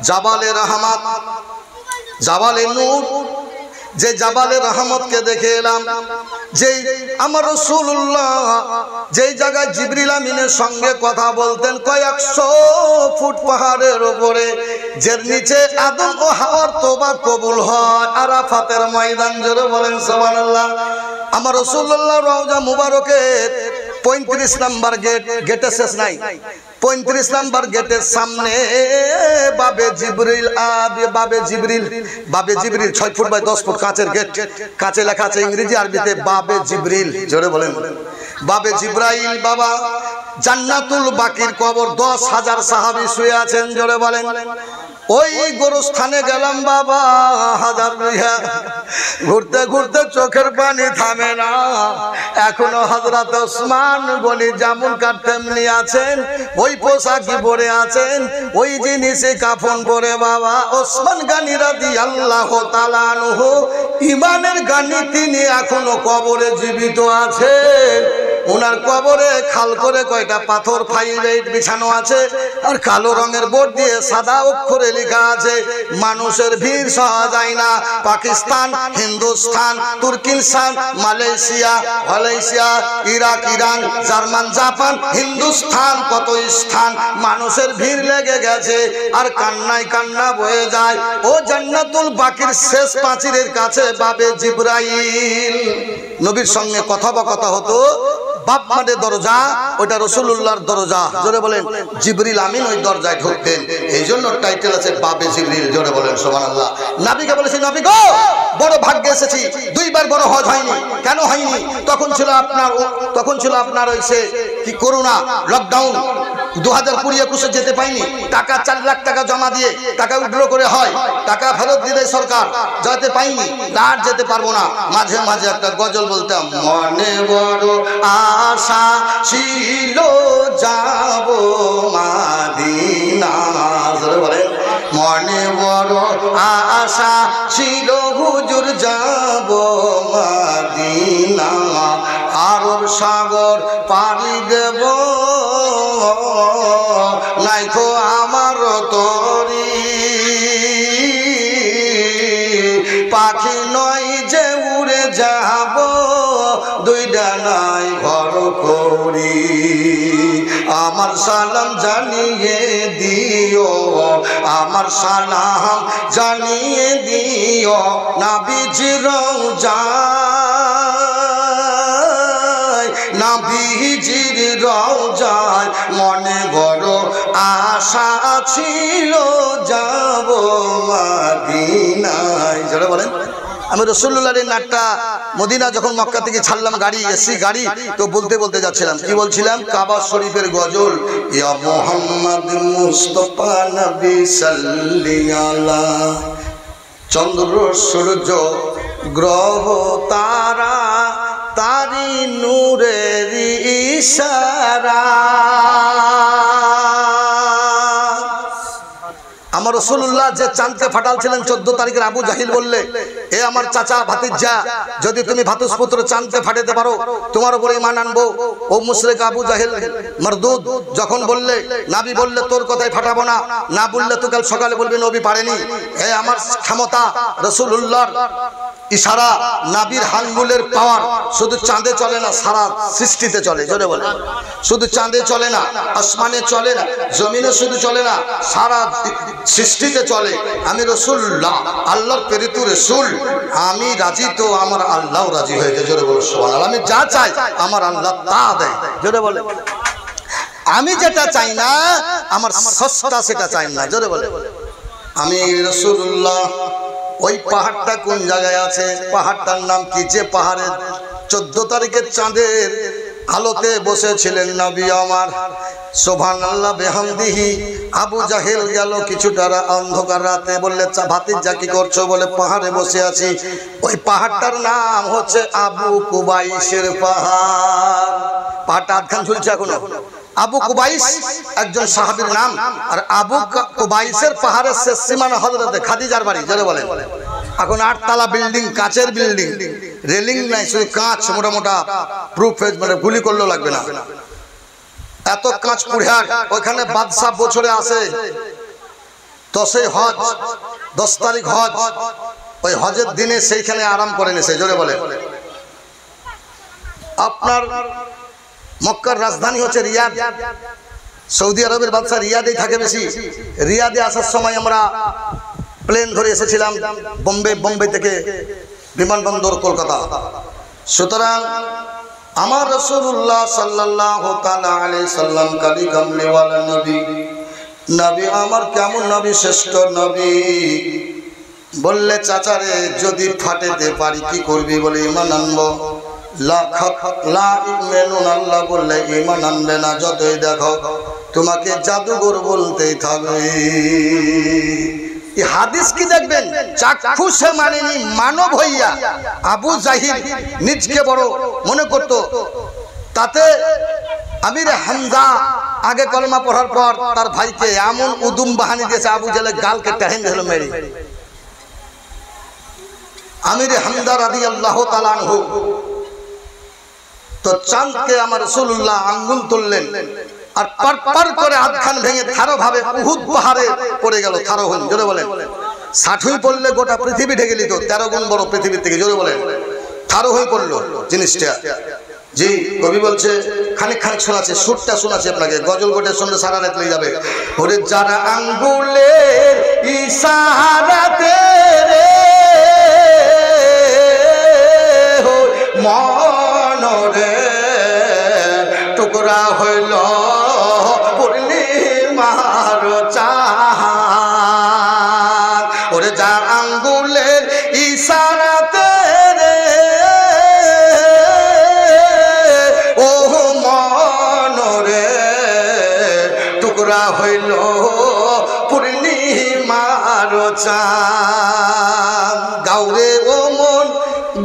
জাবালে রহমত, জাবালে নূর, যে জাবালে রহমতকে দেখে এলাম। যেই আমার রাসূলুল্লাহ যেই জায়গায় জিবরিল আমিনের সঙ্গে কথা বলতেন কয়েকশো ফুট পাহাড়ের উপরে, যার নিচে আদম ও হাওয়ার তওবা কবুল হয়, আরাফাতের ময়দান। জোরে বলেন সুবহানাল্লাহ। আমার রাসূলুল্লাহ রওজা মুবারকের 35 নম্বর গেট, গেটে শেষ নাই, 35 নম্বর গেটের সামনে বাবে জিবরিল, বাবে জিবরিল, বাবে জিবরিল 6 ফুট বাই 10 ফুট কাঁচের গেট, কাঁচে লেখা আছে ইংরেজি আরবিতে বাবে জিবরিল। জোরে বলেন বাবে জিব্রাইল। বাবা জান্নাতুল বাকির কবর, 10,000 সাহাবী শুয়ে আছেন। জোরে বলেন। ওই গোরস্থানে গেলাম বাবা, হাজার বিঘা ঘুরতে ঘুরতে চোখের পানি থামে না। এখনো হযরত ওসমান গনি যেমন কার তেমনি আছেন, ওই পোশাকই পরে আছেন, ওই জিনিসে কাফন পরে বাবা। ওসমান গনি রাদিয়াল্লাহু তাআলা আনহু ঈমানের গানি, তিনি এখনো কবরে জীবিত আছেন। ওনার কবরে খাল করে কয়টা পাথর ফাইলাইট বিছানো আছে, আর কালো রঙের বোর্ড দিয়ে সাদা অক্ষরে লেখা আছে মানুষের ভিড় সহা যায় না। Pakistan, Hindustan, Turkestan, Malaysia, Iraq, Iran, German, Japan, Hindustan, কত স্থান মানুষের ভিড় লেগে গেছে, আর কান্নায় কান্না বয়ে যায়। ও জান্নাতুল বাকির শেষ পাঁচিরের কাছে বাবে জিবরাইল নবীর সঙ্গে কথোপকথন হতো। বাপ মানে দরজা, ওটা রাসূলুল্লাহর দরজা। জোরে বলেন। জিবরিল আমিন ওই দরজায় ঢুকতেন, এই জন্য টাইটেল আছে বাবে জিবরিল। জোরে বলেন সুবহানাল্লাহ। নবীকে বলেছি, নবী গো বড় ভাগ্যে এসেছি, 2 বার বড় হজ হয়নি। কেন হয়নি? তখন ছিল আপনার ওই সে কি করোনা, লকডাউন, 2020-21 যেতে পাইনি। টাকা 4 লাখ টাকা জমা দিয়ে টাকা উইথড্র করে হয়, টাকা ফেরত দিলে সরকার, যেতে পাইনি, আর যেতে পারবো না। মাঝে মাঝে একটা গজল বলতাম, মনে বড় আশা ছিল যাব মদিনা। বলেন মনে বড় আশা ছিল হুজুর যাব মদিনা, আরব সাগর পাড়ি দেব, নাইখো আমার তরি, পাখি নয় যে উড়ে যাব, 2 ডানায় ঘর করি। আমার সালাম জানিয়ে দিও, আমার সালাম জানিয়ে দিও নবীজির রওজায়, নবীজির রওজায় মনে বড় আশা ছিল যাব মদিনায়। যারা বলেন আমি রাসূলুল্লাহর নাটটা মদিনা যখন মক্কা থেকে ছাড়লাম, গাড়ি এসি গাড়ি, তো বলতে বলতে যাচ্ছিলাম, কি বলছিলাম? কাবা শরীফের গজল, ইয়া মুহাম্মদ মুস্তাফা নবী সাল্লি আলা, চন্দ্র সূর্য গ্রহ তারা তারি নূরের ইশারা। আমার রাসূলুল্লাহ যে চাঁদকে ফাটালছিলেন 14 তারিখের, আবু জাহিল বললে, এ আমার চাচা ভাতিজা, যদি তুমি ভাতুষপুত্র চাঁদকে ফাটাতে পারো তোমার উপরে ঈমান আনবো। ও মুশরিক আবু জাহিল মারদুদ যখন বললে, নবী বললে তোর কথাই ফাটাবো না, না বললে তো কাল সকালে বলবি নবী পারেনি। হে আমার ক্ষমতা, রাসূলুল্লাহর ইশারা, নবীর আঙ্গুলের পাওয়ার শুধু চাঁদে চলে না, সারা সৃষ্টিতে চলে। জোরে বলে। শুধু চাঁদে চলে না, আসমানে চলে না, জমিনে শুধু চলে না, সারা সৃষ্টিতে চলে। আমি রাসূলুল্লাহ, আল্লাহর প্রেরিত রাসূল, আমি রাজি তো আমার আল্লাহও রাজি হয়েছে। জোরে বলো সুবহানাল্লাহ। আমি যা চাই আমার আল্লাহ তা দেয়। জোরে বলে। আমি যেটা চাই না আমার সস্তা সেটা চাই না। জোরে বলে। আমি রাসূলুল্লাহ। ওই পাহাড়টা কোন জায়গায় আছে? পাহাড়টার নাম কি? যে পাহাড়ে 14 তারিখের চাঁদের আলোতে বসেছিলেন নবী আমার। সুবহানাল্লাহ বিহামদিহি। আবু জাহেল গেল কিছুটা অন্ধকার রাতে, বললে ভাতিজা কি করছো? বলে পাহাড়ে বসে আছি। ওই পাহাড়টার নাম হচ্ছে আবু কুবাইসের পাহাড়। পাহাড়টা আধখান ঝুলছে এখনো। আবু কুবাইস একজন সাহাবীর নাম, আর আবু কুবাইসের পাহাড়ের শেষ সীমানা হযরতে খাদিজার বাড়ি। জোরে বলেন। এখন 8 তলা বিল্ডিং, কাচের বিল্ডিং, রেলিং নাই, শুধু কাঁচ, মোটা মোটা প্রুফ, মানে গুলি করলেও লাগবে না, এত কাঁচ পুড়িয়ার। ওইখানে বাদশা বছরে আসে 10 হজ, 10 তারিখ হজ, ওই হজের দিনে সেইখানে আরাম করে নিছে। জোরে বলে। আপনার মক্কার রাজধানী হচ্ছে রিয়াদ, সৌদি আরবের বাদশা রিয়াদেই থাকে বেশি। রিয়াদে আসার সময় আমরা প্লেন ধরে এসেছিলাম বোম্বে থেকে বিমানবন্দর কলকাতা। সুতরাং আমার রাসূলুল্লাহ সাল্লাল্লাহু তাআলা আলাইহি সাল্লাম কালী কামলিওয়ালা নবী, নবী আমার কেমন নবী, শ্রেষ্ঠ নবী। বললে চাচারে যদি ফাটেতে পারি কি করবি? বলে ঈমান আনবো। আল্লাহ বললে ঈমান আনবে না, যতই দেখো তোমাকে জাদুঘর বলতেই থাকবে। এই হাদিস কি দেখবেন, চাক্ষুষে মানেনি, মানব হইয়া আবু জাহিল নিজকে বড় মনে করত। তাতে আমির হামজা আগে কলমা পড়ার পর তার ভাইকে এমন উদুম বাহানি দিয়েছে, আবু জাহেলের গালকে টাহেন দিল মেরে। আমির হামজা রাদিয়াল্লাহু তাআলা আনহু তো চাঁদকে আমার রাসূলুল্লাহ আঙ্গুল তুললেন, আর পার পার করে আধখান ভেঙে থারো ভাবে উহুদ পাহাড়ে পড়ে গেল। থারো হন, জোরে বলেন। 60 পড়লে গোটা পৃথিবী ঢেকে নিত, 13 গুণ বড় পৃথিবীর থেকে। জোরে বলেন। থারো হয়ে পড়লো জিনিসটা। জি, কবি বলছে খানিক খানিক শোনাচ্ছে, সুরটা শোনাচ্ছে আপনাকে, গজল গোটে শুনলে সারা রাত লেগে যাবে। ওরে যারা আঙ্গুলের ইশারাতে রে মনরে টুকরা হইল পূর্ণিমার চাঁদ। ওরে যার আঙ্গুলের ইশারাতে রে ও মনরে টুকরা হইল পূর্ণিমার চাঁদ। গাউরে ও মন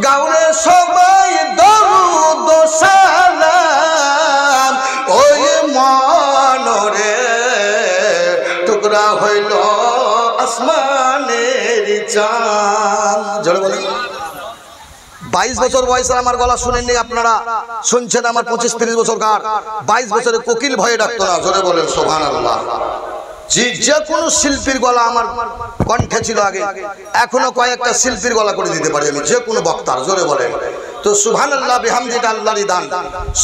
গাউরে সবাই দরুদ সালাম, ওই মনরে টুকরা হইল আসমানের চাঁদ। জোরে বলেন। 22 বছর বয়সে আমার গলা শুনেননি আপনারা, শুনছেন আমার 25-30 বছর কার। 22 বছরে কোকিল ভয়ে ডাকতো না। জোরে বলেন সুবহানাল্লাহ। জি, যে কোনো শিল্পীর গলা আমার কণ্ঠে ছিল আগে, এখনো কয়েকটা শিল্পীর গলা করে দিতে পারি আমি, যে কোনো বক্তার। জোরে বলেন তো সুবহানাল্লাহ বিহামদিহি। আল্লাহরই দান,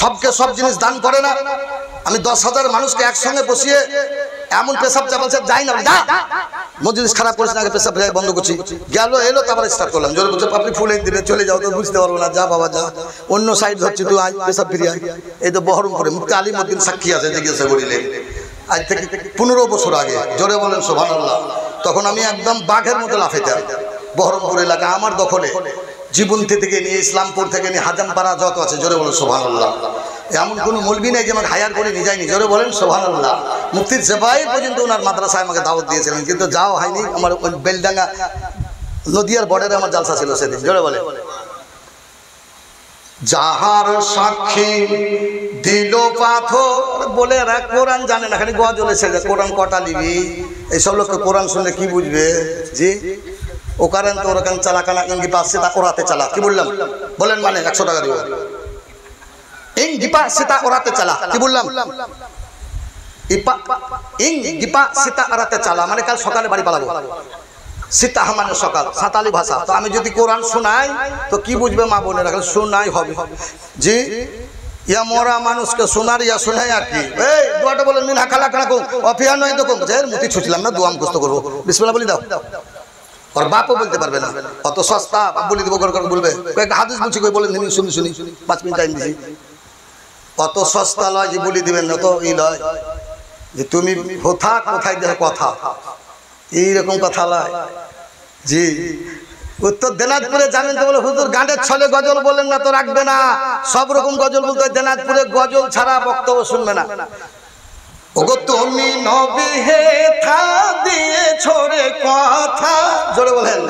সবকে সব জিনিস দান করে না। আমি 10,000 মানুষকে একসঙ্গে বসিয়ে এমন পেশাব চাপাচ্ছে যাই না, যা মজলিস খারাপ করেছে, আগে পেশাব বন্ধ করছি, গেল এলো তারপরে স্টার্ট করলাম। জোরে বলছে আপনি ফুলে দিলে চলে যাও, তো বুঝতে পারবো না, যা বাবা যা, অন্য সাইড ধরছি, তুই আয় পেশাব ফিরে আয়। এই তো বহরমপুরে মুফতি আলিমউদ্দিন সাক্ষী আছে, জিজ্ঞাসা করিলেন আজ থেকে 15 বছর আগে। জোরে বলেন সুবহানাল্লাহ। তখন আমি একদম বাঘের মতো লাফাইতাম। বহরমপুর এলাকা আমার দখলে, জীবন্তী থেকে নিয়ে ইসলামপুর থেকে নিয়ে হাজামপাড়া যত আছে। জোরে বলেন সুবহানাল্লাহ। এমন কোনো মৌলবি নেই যে আমাকে হায়ার করে নিয়ে যায়নি। জোরে বলেন সুবহানাল্লাহ। মুফতির সেবাই পর্যন্ত ওনার মাদ্রাসায় আমাকে দাওয়াত দিয়েছিলেন, কিন্তু যাওয়া হয়নি। আমার ওই বেলডাঙ্গা নদিয়ার বর্ডারে আমার জালসা ছিল সেদিন। জোরে বলে। যাহার সাক্ষী দিল পাথর বলে এরা কোরআন জানে না, খালি গজল এসে কোরআন কটা নিবি। এইসব লোককে কোরআন শুনলে কি বুঝবে? জি, ও কারণ তো ওরকম চালাকানা ইঙ্গি পাচ্ছে তা ওরাতে চালা। কি বললাম বলেন? মানে 100 টাকা দিব। ইঙ্গিপা সীতা ওরাতে চালা। কি বললাম? ইঙ্গিপা সীতা ওরাতে চালা মানে কাল সকালে বাড়ি পালাবো। সীতা মানে সকাল, সাঁতালি ভাষা। তো আমি যদি কোরআন শোনাই তো কি বুঝবে মা বোনেরা? শোনাই হবে। জি, ইয়া মরা মানুষকে শোনার ইয়া শোনাই আর কি। এই দুয়াটা বলেন মিন হাকালা কালাকু অফিয়া নয় তো কম জের মুতি ছুটলাম না, দোয়া মুখস্থ করবো, বিসমিল্লাহ বলি দাও। আর বাপও বলতে পারবে না, অত সস্তা বাপ বলি দেবো করে বলবে। কয়েকটা হাদিস বলছি কই বলেন শুনি শুনি 5 মিনিট টাইম দিছি। অত সস্তা লয় যে বলি দিবেন না, তো ই লয় যে তুমি কোথা কোথায় দেখো কথা, এইরকম কথা লয়। জি, উত্তর দিনাজপুরে জানেন তো বলে হুজুর গানের ছলে গজল বলেন না তো রাখবে না, সব রকম গজল বলতে হয়। দিনাজপুরে গজল ছাড়া বক্তব্য শুনবে না। ওগো তুমি নবী হে থা দিয়ে ছোড়ে কথা। জোরে বলেন।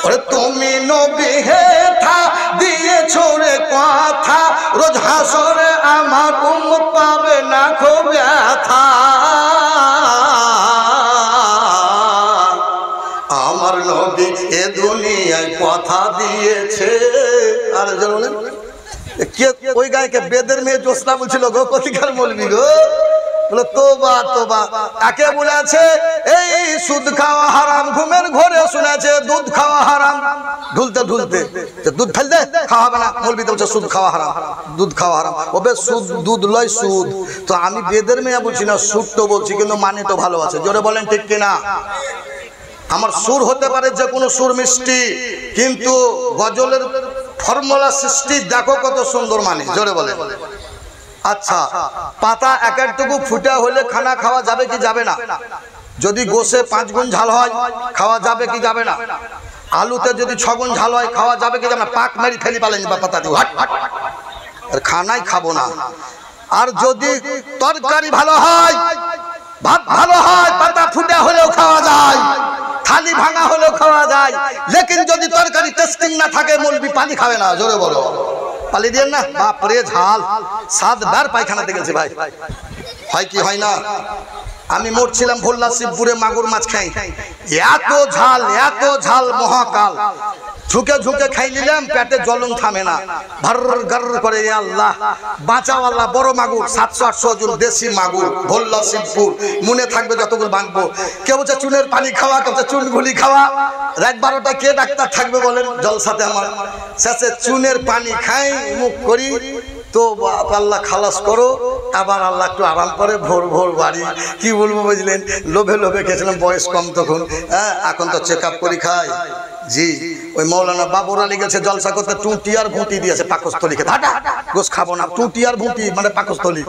ওরে তুমি নবী হে থা দিয়ে ছোড়ে কথা, রোজ হাসরে আমার উম্মত পাবে না খো ব্যথা। আমার নবী এ দুনিয়ায় কথা দিয়েছে। আর জোরে বলেন। কে ওই গায়কে বেদের মেয়ে জোসনা বলছিল গো, কতিকার মৌলবি গো, বলে তোবা তোবা, একে বলেছে এই সুদ খাওয়া হারাম, ঘুমের ঘরে শুনেছে দুধ খাওয়া হারাম, ঢুলতে ঢুলতে দুধ ফেলতে খাওয়া হবে না, মৌলবি বলছে সুদ খাওয়া হারাম, দুধ খাওয়া হারাম। ওবে সুদ দুধ লয় সুদ। তো আমি বেদের মেয়ে বলছি না, সুদ তো বলছি, কিন্তু মানে তো ভালো আছে, জোরে বলেন ঠিক কিনা? আমার সুর হতে পারে যে কোনো সুর মিষ্টি, কিন্তু গজলের ফর্মুলা সৃষ্টি দেখো কত সুন্দর মানে, জোরে বলেন। আচ্ছা, পাতা এক একটুকু ফুটা হলে খানা খাওয়া যাবে কি যাবে না? যদি গোশে 5 গুণ ঝাল হয় খাওয়া যাবে কি যাবে না? আলুতে যদি 6 গুণ ঝাল হয় খাওয়া যাবে কি যাবে না? পাক মেরি ফেলি পালেন বা পাতা দিয়ে আর খানাই খাবো না। আর যদি তরকারি ভালো হয়, ভাত ভালো হয়, পাতা ফুটা হলেও খাওয়া যায়, থালি ভাঙা হলেও খাওয়া যায়, লেকিন যদি তরকারি টেস্টিং না থাকে মৌলবি পানি খাবে না, জোরে বলো। পালি দিয়ে না, বাপরে ঝাল, 7 বার পায়খানা দেখেছি ভাই, হয় কি হয় না? আমি মরছিলাম ভোল্লা শিবপুরে, মাগুর মাছ খাই, এত ঝাল মহাকাল, ঝুঁকে ঝুঁকে খাই নিলাম, পেটে জ্বলন থামে না, ভার গার করে। আল্লাহ বাঁচাও আল্লাহ, বড় মাগুর 700-800 জন দেশি মাগুর, ভোল্লা শিবপুর, মনে থাকবে যতগুলো বাঁধবো। কেউ বলছে চুনের পানি খাওয়া, কেউ বলছে চুন গুলি খাওয়া, রাত 12টা কে ডাক্তার থাকবে বলেন? জলসাতে আমার শেষে চুনের পানি খাই, মুখ করি, তো আল্লাহ খালাস করো, আবার আল্লাহ একটু আরাম করে ভোর ভোর বাড়ি। কি বলবো বুঝলেন, লোভে লোভে খেয়েছিলাম, বয়স কম তখন, হ্যাঁ, এখন তো চেক আপ করে খাই। জি, ওই মৌলানা বাবর আলী গেছে জলসা করতে, টুটি আর ভুঁটি দিয়েছে পাকস্থলী খেতে, গোস খাবো না, টুটি আর ভুঁটি মানে পাকস্থলী।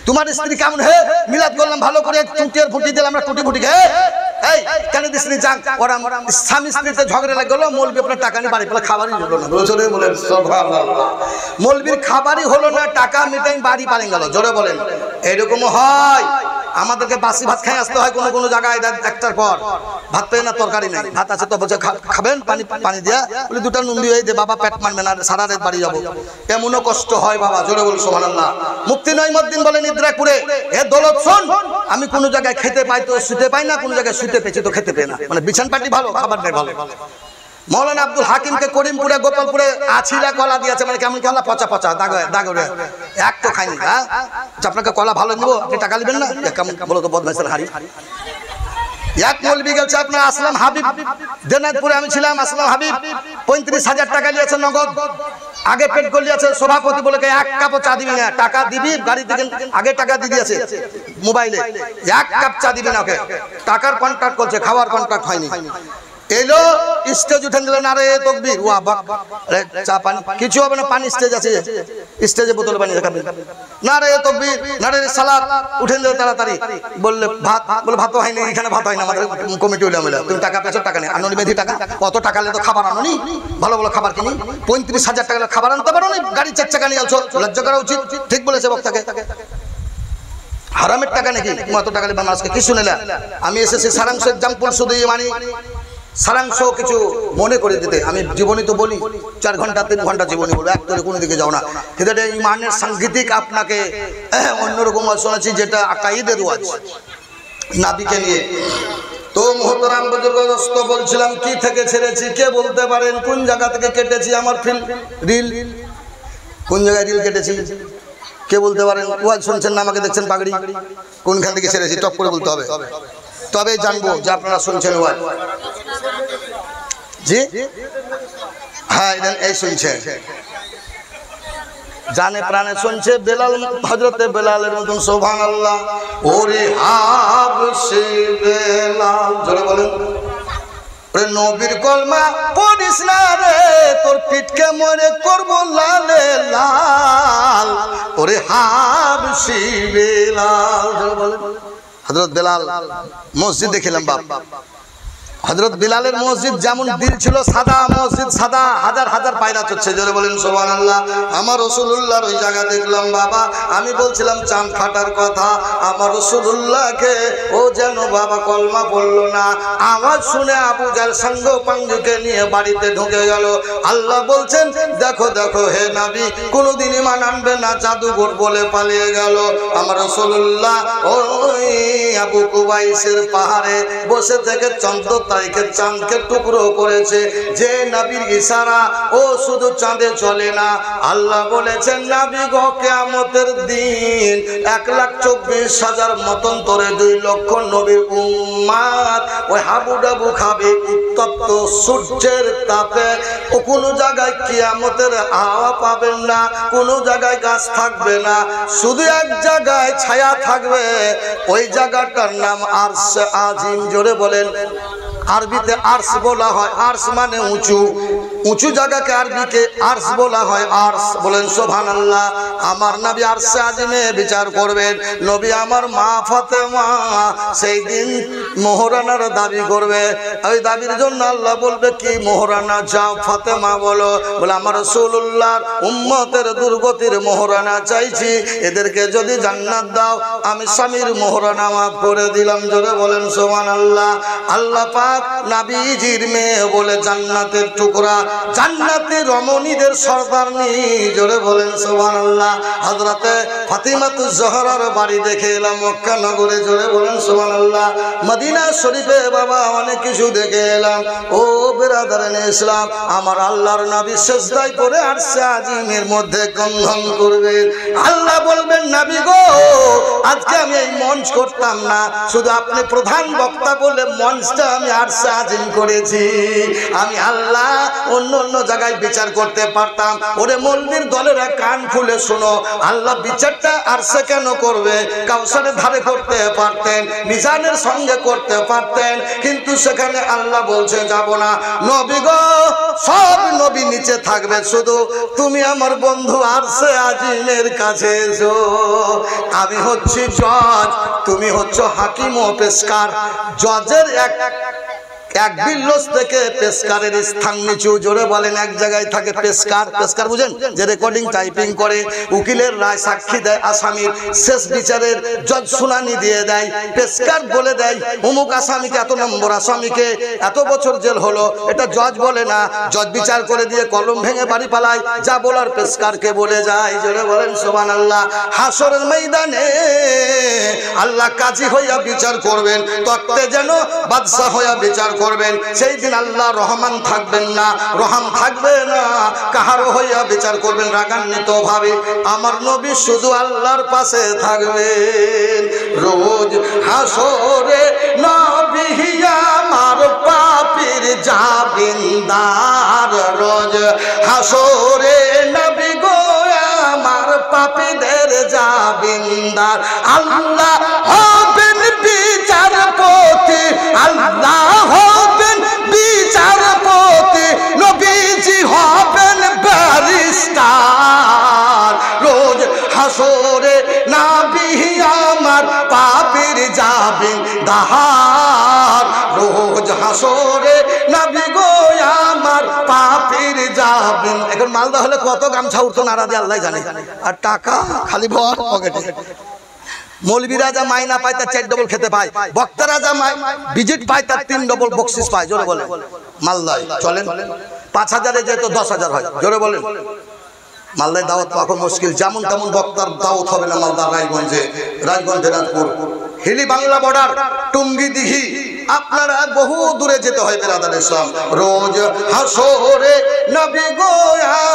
তোমার স্ত্রী কেমন? হে মিলাদ করলাম ভালো করে, টুটি আর ভুঁটি দিলাম, আমরা টুটি ভুঁটি খেয়ে এই কেন দিসনি যান। ওরা স্বামী স্ত্রীতে ঝগড়া লাগে গেলো, মৌলবি আপনার টাকা নিয়ে বাড়ি পেলে খাবারই হলো না, জোরে বলেন সুবহানাল্লাহ। মৌলবির খাবারই হলো না, টাকা মিটাই বাড়ি পালিয়ে গেল, জোরে বলেন। এরকমও হয়, আমাদেরকে বাসি ভাত খাই আসতে হয় কোনো কোনো জায়গায়, একটার পর ভাত পেয়ে না, তরকারি নেই, ভাত আছে তো বলছে খাবেন, পানি দিয়া বলে 2টা নুন দিয়ে দে, বাবা পেট মানবে না, সারা রাত বাড়ি যাবো, এমনও কষ্ট হয় বাবা, জোরে বল সুবহানাল্লাহ। মুফতি নঈমুদ্দিন বলেন ইদ্রাকপুরে, এ দৌলত শোন, আমি কোনো জায়গায় খেতে পাই তো শুতে পাই না, কোনো জায়গায় শুতে পেয়েছি তো খেতে পাই না, মানে বিছান পাটি ভালো, খাবার নেই ভালো। মৌলানা আব্দুল হাকিমকে করিমপুরে গোপালপুরে আছিলা কলা দিয়েছে, মানে কেমন কলা, পচা পচা দাগরে, এক তো খাইনি। হ্যাঁ, আপনাকে কলা ভালো নেবো, আপনি টাকা নেবেন না, কেমন বলো তো বদমাইশের হাড়ি। এক মৌলবি গেছে আপনার আসলাম হাবিব, দিনাজপুরে আমি ছিলাম, আসলাম হাবিব 35,000 টাকা নিয়েছে নগদ, আগে পেট গলিয়েছে, সভাপতি বলে 1 কাপ চা দিবি না, টাকা দিবি গাড়ি থেকে, আগে টাকা দিয়ে দিয়েছে মোবাইলে, 1 কাপ চা দিবি না, ওকে টাকার কন্ট্রাক্ট করছে, খাওয়ার কন্ট্রাক্ট হয়নি। এলো স্টেজ উঠে দিল, নারে তাকবীর, ওয়া বাক, চা পানি কিছু হবে না, পানি স্টেজ আছে, স্টেজে বোতলে পানি দেখাবে, নারে তাকবীর, নারে সালাত, উঠে দিল তাড়াতাড়ি। বললে ভাত, বলে ভাত তো হয়নি, এখানে ভাত হয় না, আমাদের কমিটি হলে মিলে, তুমি টাকা পেয়েছো, টাকা নেই, আননি মেধি টাকা, কত টাকা নিয়ে তো খাবার আননি, ভালো ভালো খাবার কিনি, 35,000 টাকা খাবার আনতে পারো না, গাড়ি 4 চাকা নিয়ে আসছো, লজ্জা করা উচিত। ঠিক বলেছে বক্তাকে, হারামের টাকা নাকি কত টাকা নেবে মানুষকে কিছু নিলে। আমি এসেছি সারাংশ এক্সাম্পল শুধু মানি, সারাংশ কিছু মনে করে দিতে। আমি জীবনী তো বলি, 4 ঘন্টা 3 ঘন্টা জীবনী বলবো, এক করে কোনো দিকে যাও না, কিন্তু এটা ইমানের সাংঘাতিক আপনাকে অন্যরকম শোনাচ্ছি, যেটা আকাইদের ওয়াজ নাবিকে নিয়ে। তো মুহতারাম বুজুর্গদোস্ত বলছিলাম কি থেকে ছেড়েছি, কে বলতে পারেন কোন জায়গা থেকে কেটেছি আমার রিল, কোন জায়গায় রিল কেটেছি, কে বলতে পারেন? ওয়াজ শুনছেন না, আমাকে দেখছেন পাগড়ি, কোনখান থেকে ছেড়েছি টপ করে বলতে হবে, তবে জানবো যে আপনারা শুনছেন ওয়াজ। জি হ্যাঁ, এই শুনছে, জানে প্রাণে শুনছে, বেলাল, হযরতে বেলালের মতন, সুবহানাল্লাহ। ওরে হাবশি বেলাল, জোরে বলেন, ওরে নবীর কলমা পড়িস না রে, তোর পিঠকে মরে করব লালে লাল, ওরে হাবশি বেলাল, জোরে বলেন। হযরত বেলাল মসজিদ দেখিলাম বাপ, হযরত বিলালের মসজিদ যেমন দিল ছিল সাদা, মসজিদ সাদা, হাজার হাজার পায়রা চলছে, জোরে বলেন সুবহানাল্লাহ। আমার রাসূলুল্লাহর ওই জায়গা দেখলাম বাবা, আমি বলছিলাম চাঁদ ফাটার কথা, আমার রাসূলুল্লাহকে ও যেন বাবা কলমা পড়লো না, আওয়াজ শুনে আবু জাহল সঙ্গ পাঙ্গুকে নিয়ে বাড়িতে ঢুকে গেল। আল্লাহ বলছেন দেখো দেখো হে নবী, কোনোদিন ঈমান আনবে না, জাদুঘর বলে পালিয়ে গেল। আমার রাসূলুল্লাহ ওই আবু কুবাইসের পাহাড়ে বসে থেকে চন্দ্র তারিখে চাঁদকে টুকরো করেছে, যে নবীর ইশারা ও শুধু চাঁদে চলে না। আল্লাহ বলেছেন নবী গো কিয়ামতের দিন 1,24,000 মতান্তরে 2 লক্ষ নবীর উম্মত ওই হাবুডাবু খাবে উত্তপ্ত সূর্যের তাপে। ও কোনো জায়গায় কিয়ামতের হাওয়া পাবেন না, কোনো জায়গায় গাছ থাকবে না, শুধু এক জায়গায় ছায়া থাকবে। ওই জায়গাটার নাম আরশ আজিম। জোরে বলেন। আরবিতে আরশ বলা হয়, আরশ মানে উঁচু, উঁচু জায়গাকে আরবিতে আরশ বলা হয়। আরশ বলেন সুবহানাল্লাহ। আমার নবী আরশে আজিমে বিচার করবেন। নবী আমার মা ফাতেমা সেই দিন মোহরানার দাবি করবে। ওই দাবির জন্য আল্লাহ বলবে কি মোহরানা চাও ফাতেমা বলো। বলে আমার রাসূলুল্লাহর উম্মতের দুর্গতির মোহরানা চাইছি, এদেরকে যদি জান্নাত দাও আমি স্বামীর মোহরানা মাফ করে দিলাম। জোরে বলেন সুবহানাল্লাহ। আল্লাহ পাক নবীজির মেয়ে বলে জান্নাতের টুকরা, জান্নাতের রমণীদের সরদারনি। জোরে বলেন সুবহানাল্লাহ। হযরতে ফাতিমাতুজ জোহরার বাড়ি দেখে এলাম মক্কা নগরে। জোরে বলেন সুবহানাল্লাহ। মদিনা শরীফে বাবা অনেক কিছু দেখে এলাম। ও বিরাদারানে ইসলাম, আমার আল্লাহর নবী সিজদায় পড়ে আরশে আজিমের মধ্যে গন্ধন করবেন। আল্লাহ বলবেন নবী গো আজকে আমি এই মঞ্চ করতাম না, শুধু আপনি প্রধান বক্তা বলে মঞ্চটা আমি আরশে আজিম করেছি। আমি আল্লাহ অন্য অন্য জায়গায় বিচার করতে পারতাম। ওরে মৌলবীর দলেরা কান খুলে শোনো, আল্লাহ বিচারটা আরশে কেন করবে? কাউসারের ধারে করতে পারতেন, মিজানের সঙ্গে করতে পারতেন, কিন্তু সেখানে আল্লাহ বলছে যাব না। নবী গো সব নবী নিচে থাকবে, শুধু তুমি আমার বন্ধু আরশে আজিমের কাছে এসো। আমি হচ্ছি জজ, তুমি হচ্ছ হাকিম ও পেশকার। জজের এক বিল্লস থেকে পেশকারের স্থান নিচু। জোরে বলেন। এক জায়গায় থাকে পেশকার, পেশকার বুঝেন, যে রেকর্ডিং টাইপিং করে, উকিলের রায় সাক্ষী দেয়, আসামির শেষ বিচারের জজ শুনানি দিয়ে দেয়। পেশকার বলে দেয় অমুক আসামিকে এত নম্বর, আসামিকে এত বছর জেল হলো, এটা জজ বলে না। জজ বিচার করে দিয়ে কলম ভেঙে বাড়ি পালায়, যা বলার পেশকারকে বলে যায়। জোরে বলেন সুবহানাল্লাহ। হাসরের ময়দানে আল্লাহ কাজী হইয়া বিচার করবেন, তক্তে যেন বাদশা হইয়া বিচার করবেন। সেই দিন আল্লাহ রহমান থাকবেন না, রহম থাকবে না, কাহারো হইয়া বিচার করবেন রাগান্বিত ভাবে। আমার নবী শুধু আল্লাহর পাশে থাকবেন। রোজ হাসরে নবী আমার পাপীর জাবিনদার, রোজ হাসরে নবী গো আমার পাপীদের জাবিনদার। আল্লাহ হবেন বিচারপতি, আল্লাহ হবেন বিচারপতি, নবীজি হবেন ব্যারিস্টার। রোজ হাসরে নবী আমার পাপীর জাবিনদার, রোজ হাসরে নবী গো আমার পাপীর জাবিন। এখন মালদা হলে কত গামছা উঠতো নারা দিয়ে আল্লাহ জানে, আর টাকা খালি ভর পকেটে। মৌলবীরা যা মাইনা পায় তার 4 ডবল খেতে পায়, বক্তারা যা ভিজিট পায় তার 3 ডবল বকশিস পায়। জোরে বলেন। মালদায় চলেন 5,000-এ যেত 10,000 হয়। জোরে বলেন। মালদায় দাওয়াত পাওয়া মুশকিল, যেমন তেমন বক্তার দাওয়াত হবে না। মালদা রায়গঞ্জে, রায়গঞ্জে রাজপুর, হিলি বাংলা বর্ডার, টুঙ্গি দিঘি, আপনারা বহু দূরে যেতে হয় বেরাদার ইসলাম। রোজ হাসরে নবী গো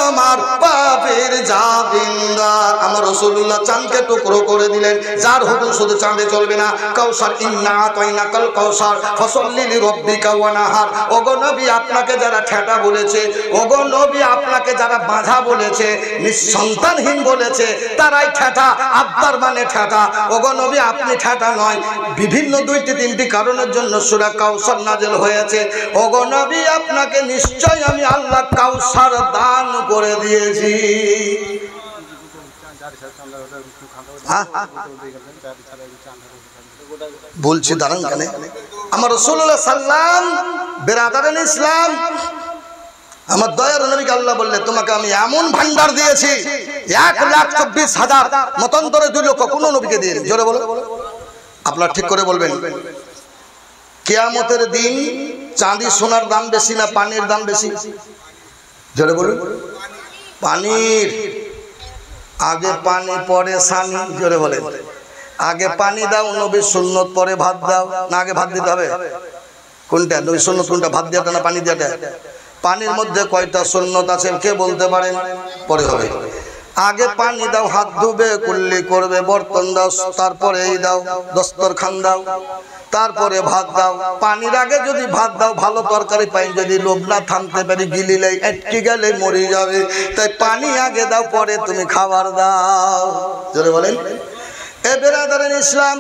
আমার পাপীর জাবিনদার। আমার রাসূলুল্লাহ চাঁদকে টুকরো করে দিলেন, যার হুকুম শুধু চাঁদে চলবে না। কাউসার ইন্না আতাইনাকাল কাউসার ফাসাল্লি লিরাব্বিকা ওয়ানহার। ওগো নবী আপনাকে যারা ঠেটা বলেছে, ওগো নবী আপনাকে যারা বাঁধা বলেছে, নিঃসন্তানহীন বলেছে, তারাই ঠেটা। আব্বার মানে ঠেটা। ওগো নবী আপনি ঠেটা নয়। বিভিন্ন 2-3টি কারণের জন্য সূরা কাউসার নাযিল হয়েছে। ওগো নবী আপনাকে নিশ্চয় আমি আল্লাহ কাউসার দান করে দিয়েছি। বলছি দাঁড়ান কেন? আমার রাসূলুল্লাহ সাল্লাম বেরাদারান ইসলাম, আমার দয়ার নবীকে আল্লাহ বললে তোমাকে আমি এমন ভান্ডার দিয়েছি 1,24,000 মতান্তরে 2 লক্ষ কোন নবীকে দিয়ে। জোরে বলো। আপনারা ঠিক করে বলবেন, কিয়ামতের দিন চাঁদি সোনার দাম বেশি না পানির দাম বেশি? জোরে বলুন। পানির আগে পানি পরে সানি। জোরে বলেন। আগে পানি দাও, নবীর সুন্নত, পরে ভাত দাও। না আগে ভাত দিতে হবে? কোনটা নবী সুন্নত কোনটা, ভাত দেওয়াটা না পানি দেওয়াটা? পানির মধ্যে কয়টা সুন্নত আছে কে বলতে পারেন? পরে হবে। আগে পানি দাও, হাত ধুবে, কুল্লি করবে, বর্তন দাও, তারপরে এই দাও, দস্তরখান দাও, তারপরে ভাত দাও। পানির আগে যদি ভাত দাও, ভালো তরকারি পাই, যদি লোভ না থামতে পারি, গিলিলে একটি গেলে মরে যাবে। তাই পানি আগে দাও, পরে তুমি খাবার দাও। জোরে বলেন। এ বেরাদারেন ইসলাম,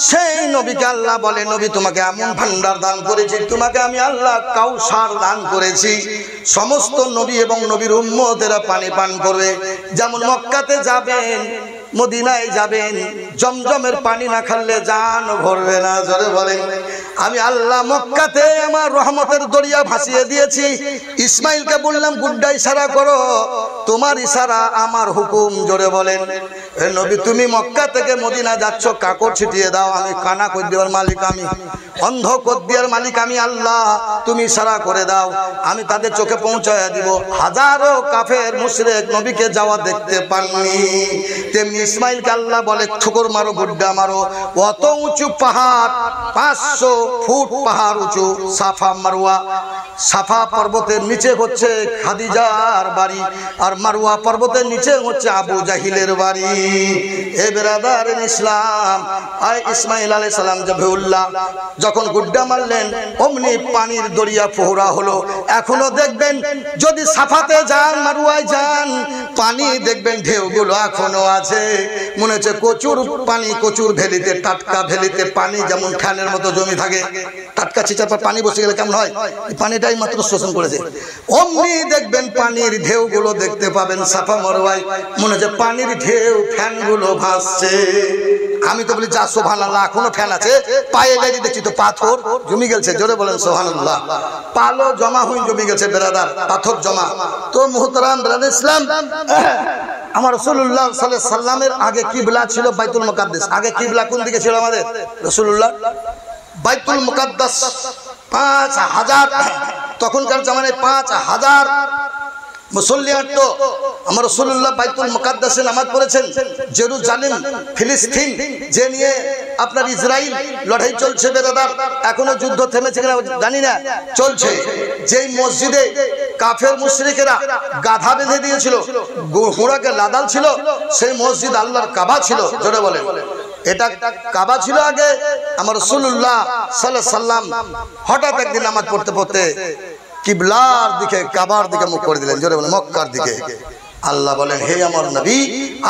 সেই নবীকে আল্লাহ বলে, নবী তোমাকে এমন ভান্ডার দান করেছি, তোমাকে আমি আল্লাহ কাউসার দান করেছি। সমস্ত নবী এবং নবীর উম্মতেরা পানি পান করবে। যেমন মক্কাতে যাবেন, মদিনায় যাবেন, জমজমের পানি না খাইলে জান ভরবে না। জোরে বলেন। আমি আল্লাহ মক্কাতে আমার রহমতের দরিয়া ভাসিয়ে দিয়েছি। ইসমাইলকে বললাম গুড্ডা ইশারা করো, তোমার ইশারা আমার হুকুম। জোরে বলেন। হে নবী, তুমি মক্কা থেকে মদিনা যাচ্ছ, কাকড় ছিটিয়ে দাও, আমি কানা কর দেওয়ার মালিক আমি, অন্ধ কর দেওয়ার মালিক আমি আল্লাহ। তুমি ইশারা করে দাও, আমি তাদের চোখে পৌঁছায় দিব। হাজারো কাফের মুশরিক নবীকে যাওয়া দেখতে পাননি। তেমনি ইসমাইলকে আল্লাহ বলে ঠুকর মারো, গুড্ডা মারো। অত উঁচু পাহাড়, 500 ফুট পাহাড় উঁচু, সাফা মারওয়া। সাফা পর্বতের নিচে হচ্ছে খাদিজার বাড়ি, আর মারওয়া পর্বতের নিচে হচ্ছে আবু জাহিলের বাড়ি। এ বেরাদার ইসলাম, আয় ইসমাইল আলাইহিস সালাম জবেউল্লাহ যখন গুড্ডা মারলেন, অমনি পানির দরিয়া ফোহরা হলো। এখনো দেখবেন যদি সাফাতে যান, মারওয়ায় যান, পানি দেখবেন ঢেউগুলো এখনো আছে। মনে হচ্ছে কচুর পানি, কচুর ভেলিতে, টাটকা ভেলিতে পানি যেমন ফ্যানের মতো জমি থাকে, টাটকা চিচার পর পানি বসে গেলে কেমন হয়, পানিটাই মাত্র শোষণ করেছে। অমনি দেখবেন পানির ঢেউগুলো দেখতে পাবেন সাফা মারওয়ায়। মনে হচ্ছে পানির ঢেউ, ফ্যানগুলো ভাসছে। আমি তো বলি যা সুবহানাল্লাহ, এখনো ফ্যান আছে। পায়ে লেগে দেখছি তো পাথর জমি গেছে। জোরে বলেন সুবহানাল্লাহ। পালো জমা হয়ে জমি গেছে বেরাদার, পাথর জমা। তো মুহতারাম বেরাদার ইসলাম, আমার রাসূলুল্লাহ সাল্লাল্লাহু আলাইহি সাল্লামের আগে কিবলা ছিল বাইতুল মুকাদ্দাস। আগে কিবলা কোন দিকে ছিল আমাদের? রাসূলুল্লাহ বাইতুল মুকাদ্দাস। 5000 তখনকার জামানায় 5000 মুসল্লি আসতো। আমার রাসূলুল্লাহ বাইতুল মুকাদ্দাসে নামাজ পড়েছেন। জেরুজালেম, ফিলিস্তিন যে নিয়ে আপনার ইসরাইল লড়াই চলছে বেরাদার, এখনো যুদ্ধ থেমেছে কিনা জানি না, চলছে। যেই মসজিদে কাফের মুশরিকেরা গাধা বেঁধে দিয়েছিল, ঘোড়াকে লাদাল ছিল, সেই মসজিদ আল্লাহর কাবা ছিল। জোরে বলেন। এটা কাবা ছিল আগে। আমার রাসূলুল্লাহ সাল্লাল্লাহু আলাইহি সাল্লাম হঠাৎ একদিন নামাজ পড়তে পড়তে কিবলার দিকে, কাবার দিকে মুখ করে দিলেন। জোরে বলেন। মক্কার দিকে। আল্লাহ বলেন, হে আমার নবী,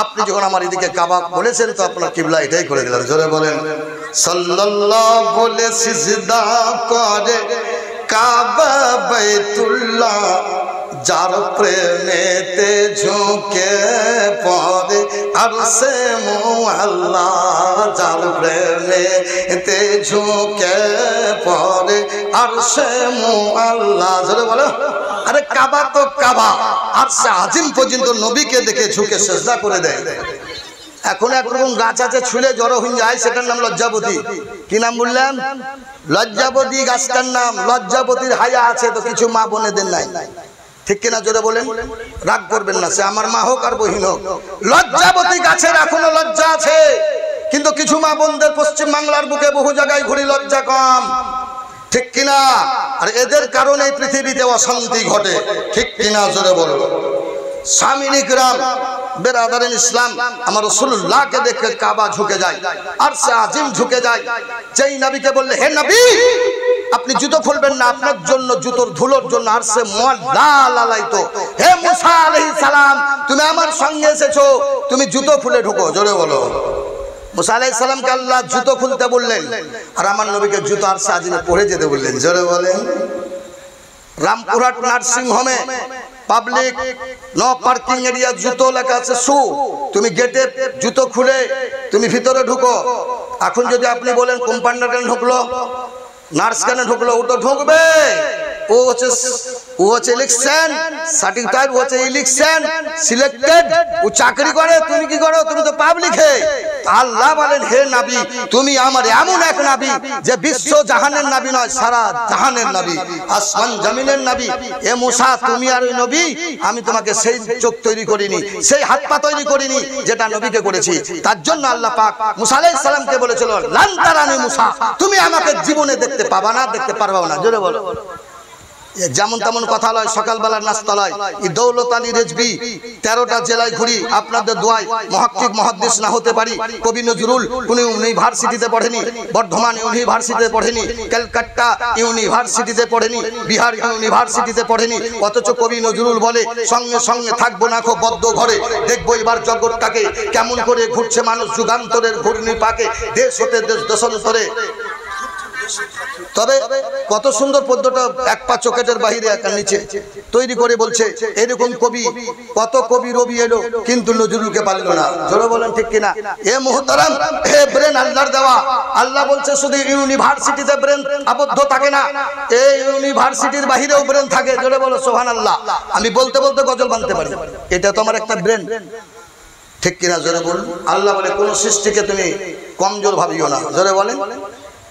আপনি যখন আমার এদিকে কাবা বলেছেন, তো আপনার কিবলা এটাই করে দিলেন। জোরে বলেন। সাল্লাল্লাহু বলে সিজদা করে কাবা বাইতুল্লাহ, যার প্রেমেতে ঝুঁকে পড়ে আরশে মুআল্লা, যার প্রেমেতে ঝুঁকে পড়ে আরশে মুআল্লা। জোরে বলো। আরে কাবা তো কাবা, আরশে আজিম পর্যন্ত নবীকে দেখে ঝুঁকে সিজদা করে দেয়। এখন একরকম গাছ আছে, ছুলে জড়ো হয়ে যায়, সেটার নাম লজ্জাবতী। কি নাম বললাম? লজ্জাবতী গাছটার নাম। লজ্জাবতীর হায়া আছে তো কিছু মা বোনেদের নাই, ঠিক কিনা? জোরে বলেন। রাগ করবেন না, সে আমার মা হোক আর বহিন হোক। লজ্জাবতী গাছের এখনো লজ্জা আছে, কিন্তু কিছু মা বোনদের পশ্চিম বাংলার বুকে বহু জায়গায় ঘুরি, লজ্জা কম, ঠিক কিনা? আর এদের কারণে পৃথিবীতে অশান্তি ঘটে, ঠিক কিনা? জোরে বলুন। সামিনী গ্রাম বেরাদারেন ইসলাম, আমার রাসূলুল্লাহকে দেখে কাবা ঝুঁকে যায়, আরশে আজিম ঝুঁকে যায়। যেই নবীকে বললে, হে নবী, আপনি জুতো খুলবেন না, আপনার জন্য জুতোর ধুলোর জন্য আরশে মুআল্লা লালাইতো। হে মুসা আলাইহিস সালাম, তুমি আমার সঙ্গে এসেছো, তুমি জুতো খুলে ঢুকো। জোরে বলো। মুসা আলাইহিস সালামকে আল্লাহ জুতো খুলতে বললেন, আর আমার নবীকে জুতো আরশে আজিমে পরে যেতে বললেন। জোরে বলেন। রামপুরহাট নার্সিং হোমে পাবলিক নো পার্কিং এরিয়া জুতো লেখা আছে শু, তুমি গেটে জুতো খুলে তুমি ভিতরে ঢুকো। এখন যদি আপনি বলেন কম্পাউন্ডার কেন ঢুকলো, নার্স কেন ঢুকলো, ও তো ঢুকবে, ও হচ্ছে ইলেকশন সার্টিফিকেট, ও হচ্ছে ইলেকশন সিলেক্টেড, ও চাকরি করে, তুমি কি করো? তুমি তো পাবলিক হে। আল্লাহ বলেন হে নবী, তুমি আমার এমন এক নবী যে বিশ্ব জাহানের নবী নয়, সারা জাহানের নবী, আসমান জমিনের নবী। এ মুসা, তুমি আর ওই নবী, আমি তোমাকে সেই চোখ তৈরি করিনি, সেই হাত পা তৈরি করিনি যেটা নবীকে করেছি। তার জন্য আল্লাহ পাক মুসা আলাইহিস সালামকে বলেছিল, লান তারানি মুসা, তুমি আমাকে জীবনে দেখতে পাবা না, দেখতে পারবাও না। জোরে বলো। যেমন তেমন কথা লয়, সকালবেলার নাস্তা লয়। এই দৌলত আলী রেজবি 13টা জেলায় ঘুরি, আপনাদের দোয়ায় মুহাক্কিক মুহাদ্দিস না হতে পারি। কবি নজরুল কোন ইউনিভার্সিটিতে পড়েনি, বর্ধমান ইউনিভার্সিটিতে পড়েনি, ক্যালকাটা ইউনিভার্সিটিতে পড়েনি, বিহার ইউনিভার্সিটিতে পড়েনি, অথচ কবি নজরুল বলে, সঙ্গে সঙ্গে থাকবো না খো বদ্ধ ঘরে, দেখবো এবার জগৎটাকে কেমন করে ঘুরছে মানুষ যুগান্তরের ঘূর্ণি পাকে, দেশ হতে দেশ দেশান্তরে। তবে কত সুন্দর পদ্যটা, এক পা চোখের বাহিরে এক নিচে তৈরি করে বলছে, এরকম কবি কত কবি রবি এলো কিন্তু নজরুলকে পারলো না। জোরে বলেন ঠিক কিনা? এ মুহতারাম, হে ব্রেন আল্লাহর দেওয়া। আল্লাহ বলছে শুধু ইউনিভার্সিটিতে ব্রেন আবদ্ধ থাকে না, এই ইউনিভার্সিটির বাহিরেও ব্রেন থাকে। জোরে বলো সুবহানাল্লাহ। আমি বলতে বলতে গজল বানতে পারি, এটা তো আমার একটা ব্রেন, ঠিক কিনা? জোরে বলুন। আল্লাহ বলে কোন সৃষ্টিকে তুমি কমজোর ভাবিও না। জোরে বলেন।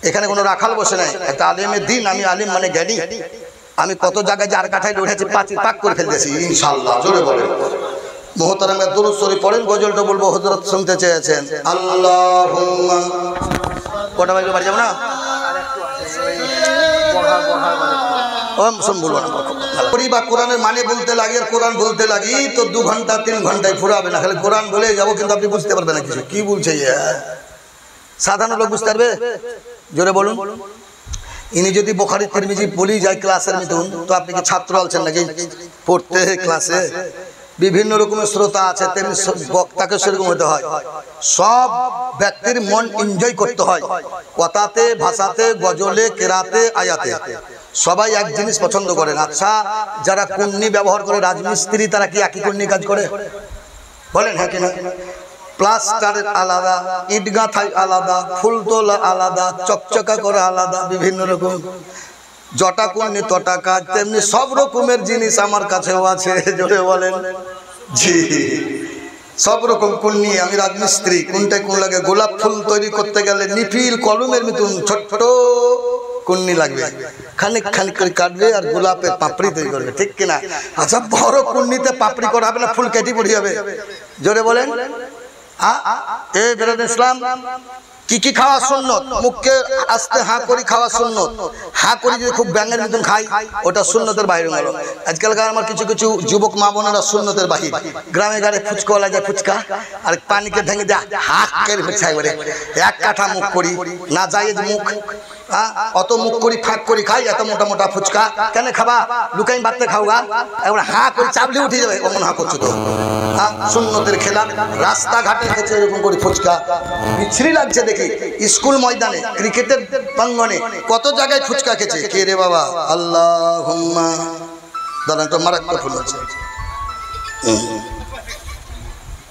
এখানে কোনো রাখাল বসে নাই, একটা আলেমের দিন। আমি আলিম মানে জ্ঞানী। আমি কত জায়গায় যার কাঠায় লড়েছি, পাক করে ফেলতেছি ইনশাআল্লাহ। জোরে বলেন। মুহতারামের দুরূদ শরীফ পড়েন, গজলটা বলবো, হযরত শুনতে চেয়েছেন। আল্লাহুম্মা কটা বাজে বাড়ি যাব না? বলবো না। বা কোরআনের মানে বলতে লাগি আর কোরআন বলতে লাগি তো 2 ঘন্টা 3 ঘন্টায় ফুরাবে না। খালি কোরআন বলে যাবো, কিন্তু আপনি বুঝতে পারবেন না কিছু কি বলছে। সাধারণ লোক বুঝতে পারবে? জোরে বলুন। ইনি যদি বুখারী তিরমিজি বলি যায় ক্লাসের মতন, তো আপনি কি ছাত্র আছেন নাকি পড়তে ক্লাসে? বিভিন্ন রকমের শ্রোতা আছে, তেমনি বক্তাকে সেরকম হতে হয়। সব ব্যক্তির মন এনজয় করতে হয়, কথাতে, ভাষাতে, গজলে, কেরাতে, আয়াতে। সবাই এক জিনিস পছন্দ করেন। আচ্ছা, যারা কুন্নি ব্যবহার করে রাজমিস্ত্রি, তারা কি একই কুন্নি কাজ করে? বলেন হ্যাঁ কিনা? প্লাস্টারের আলাদা, ইট গাঁথাই আলাদা, ফুল তোলা আলাদা, চকচকা করা আলাদা, বিভিন্ন রকম। জটা কুন্নি তটা কাজ, তেমনি সব রকমের জিনিস আমার কাছেও আছে। জোরে বলেন। জি, সব রকম কুন্নি। আমি রাজমিস্ত্রি। কোনটায় কোন লাগে? গোলাপ ফুল তৈরি করতে গেলে নিফিল কলমের মতন ছোট্ট কুন্নি লাগবে, খানিক খানিক করে কাটবে আর গোলাপের পাপড়ি তৈরি করবে, ঠিক কিনা? আচ্ছা, বড় কুন্নিতে পাপড়ি করা হবে না, ফুল কেটে পড়ে যাবে। জোরে বলেন। ইসলাম কি কি খাওয়া সুন্নত? মুখকে আস্তে হাঁ করি খাওয়া সুন্নত। হাঁ করি যদি খুব ব্যাঙের মতন খাই, ওটা সুন্নতের বাইরে গেল। আজকালকার আমার কিছু কিছু যুবক মা বোনেরা সুন্নতের বাহির। গ্রামে গাড়ে ফুচকা যায়, ফুচকা আর পানিকে ভেঙে দেয়, হাঁক করে ফুচকা করে 1 কাঠা মুখ করি, না যায় মুখ। অত মুখ করি ফাঁক করি খাই, এত মোটা মোটা ফুচকা কেন খাবা? লুকাই বাড়তে খাওয়া, এবার হাঁ করে চাপলে উঠে যাবে, অমন হাঁ করছো তো। সুন্নতের খেলা। রাস্তাঘাটে খেছে এরকম করে ফুচকা, বিচ্ছিরি লাগছে দেখি। স্কুল ময়দানে, ক্রিকেটের প্রাঙ্গনে কত জায়গায় ফুচকা খেছে। কে রে বাবা? আল্লাহুম্মা। দাঁড়ান তো, মারাত্মক ফুল আছে।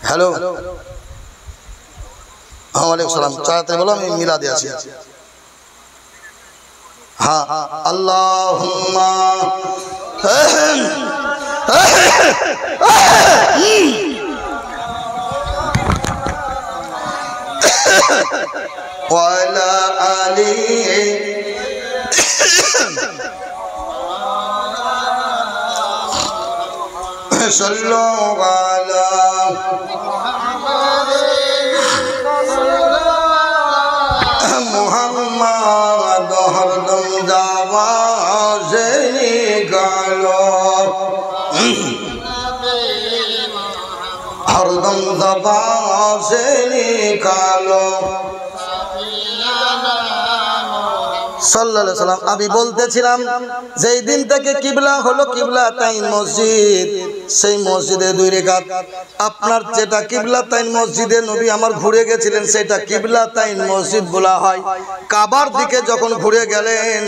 হ্যালো, ওয়ালাইকুম সালাম। তাড়াতাড়ি বলো, আমি মিলাদে আছি। हाँ, अल्लाहुम्मा वाला आली सल्लो वाला मुहम्मद हरदम जावाज़े निकालो, हरदम जावाज़े निकालो। সাল্লাল্লাহু আলাইহি সাল্লাম। আমি বলতেছিলাম, যেই দিন থেকে কিবলা হলো কিবলাতাইন মসজিদ, সেই মসজিদে 2 রাকাত। আপনার যেটা কিবলাতাইন মসজিদে নবী আমার ঘুরে গেছিলেন, সেটা কিবলাতাইন মসজিদ বলা হয়। কাবার দিকে যখন ঘুরে গেলেন,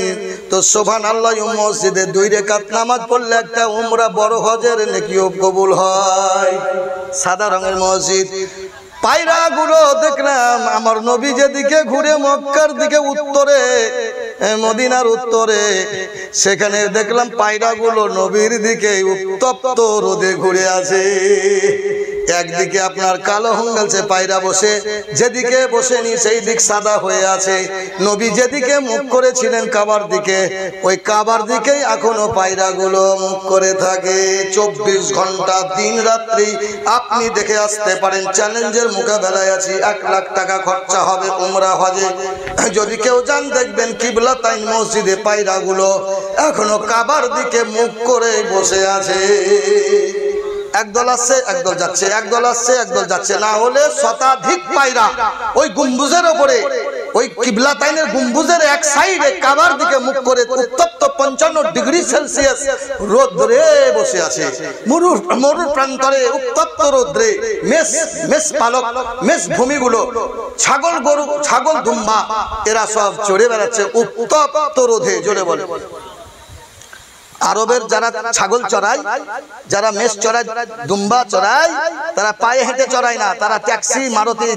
তো সুবহানাল্লাহ, ওই মসজিদে 2 রাকাত নামাজ পড়লে একটা উমরা বড় হজের নেকিও কবুল হয়। সাদা রঙের মসজিদ। পায়রাগুলো দেখলাম আমার নবী যেদিকে ঘুরে, মক্কার দিকে উত্তরে মদিনার উত্তরে, সেখানে দেখলাম পায়রাগুলো নবীর দিকে উত্তপ্ত রোদে ঘুরে আছে। একদিকে আপনার কালো হয়ে পায়রা বসে, যেদিকে বসেনি সেই দিক সাদা হয়ে আছে। নবী যেদিকে মুখ করেছিলেন কাবার দিকে, ওই কাবার দিকেই এখনো পায়রাগুলো মুখ করে থাকে। 24 ঘন্টা দিন রাত্রি আপনি দেখে আসতে পারেন। চ্যালেঞ্জের মোকাবেলায় আছি। 1 লাখ টাকা খরচা হবে উমরা হজে। যদি কেউ যান দেখবেন কিবলাতাইন মসজিদে পায়রাগুলো এখনো কাবার দিকে মুখ করে বসে আছে। একদল আসছে একদল যাচ্ছে, একদল আসছে একদল যাচ্ছে, না হলে শতাধিক পায়রা ওই গম্বুজের উপরে, ওই কিবলাতাইনের গম্বুজের এক সাইডে কাবার দিকে মুখ করে উত্তপ্ত 55 ডিগ্রি সেলসিয়াস রোদ্রে বসে আছে। মরুর প্রান্তরে উত্তপ্ত রোদ্রে মেষ পালক, মেষ ভূমিগুলো, ছাগল গরু, ছাগল দুম্বা এরা সব চড়ে বেড়াচ্ছে উত্তপ্ত রোদে। জোরে বলে। আরবের যারা ছাগল চড়ায়, যারা মেষ চড়ায়, দুম্বা চড়ায়, তারা পায়ে হেঁটে চড়ায় না, তারা ট্যাক্সি মারুতি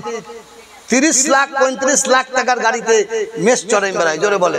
30 লাখ 35 লাখ টাকার গাড়িতে মেষ চড়াই বেড়ায়। জোরে বলে।